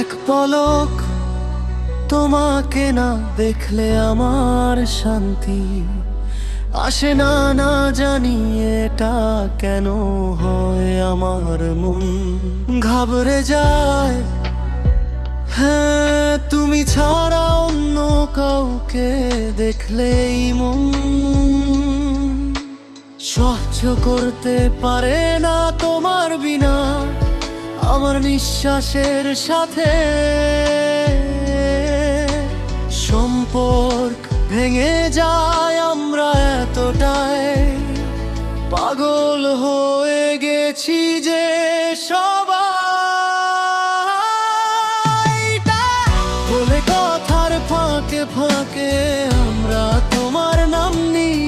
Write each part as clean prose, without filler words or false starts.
এক পলক তোমাকে না দেখলে আমার শান্তি আসে না, না জানি এটা কেন হয়। আমার মন ঘাবড়ে যায়, হ্যাঁ তুমি ছাড়া অন্য কাউকে দেখলেই মন সহ্য করতে পারে না তোমার বিনা আমার নিঃশ্বাসের সাথে। সম্পর্ক ভেঙে যায়, আমরা এতটাই পাগল হয়ে গেছি যে সবাই বলে কথার ফাঁকে ফাঁকে আমরা তোমার নাম নিই,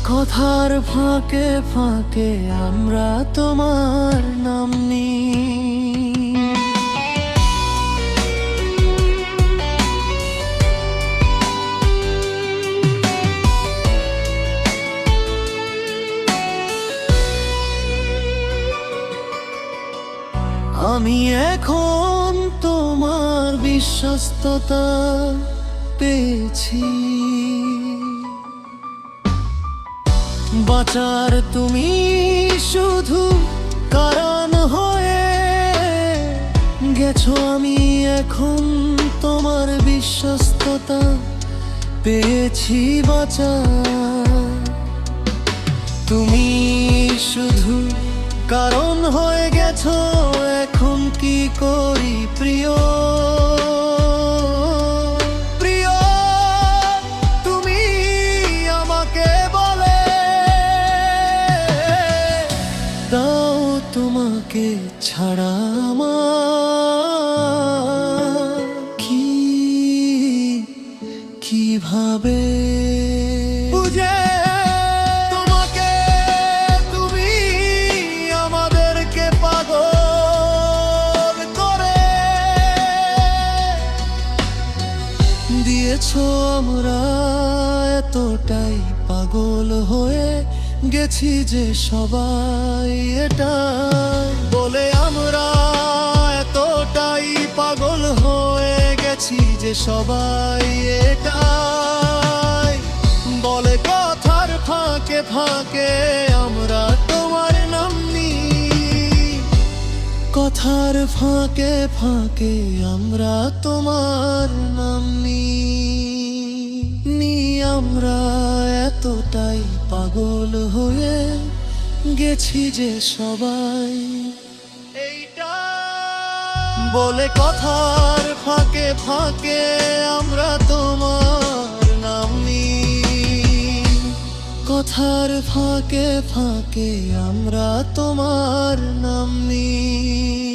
কথার ফাঁকে ফাঁকে আমরা তোমার নাম নিই। আমি এখন তোমার বিশ্বস্ততা পেয়েছি, বাঁচার তুমি শুধু কারণ হয়ে গেছো। আমি এখন তোমার বিশ্বস্ততা পেয়েছি, বাঁচার তুমি শুধু কারণ হয়ে গেছো। এখন কি করি প্রিয়, প্রিয় তুমি আমাকে বলে দাও, তোমাকে ছাড়া আমার কিভাবে বুঝে দিয়েছো। আমরা এতটাই পাগল হয়ে গেছি যে সবাই এটা বলে, আমরা এতটাই পাগল হয়ে গেছি যে সবাই এটাই বলে। কথার ফাঁকে ফাঁকে আমরা তোমার নাম নিই, কথার ফাঁকে ফাঁকে আমরা তোমার নাম নিই। আমরা এতটাই পাগল হয়ে গেছি যে সবাই এইটা বলে। কথার ফাঁকে ফাঁকে আমরা তোমার নাম নিই, কথার ফাঁকে ফাঁকে আমরা তোমার নাম নিই।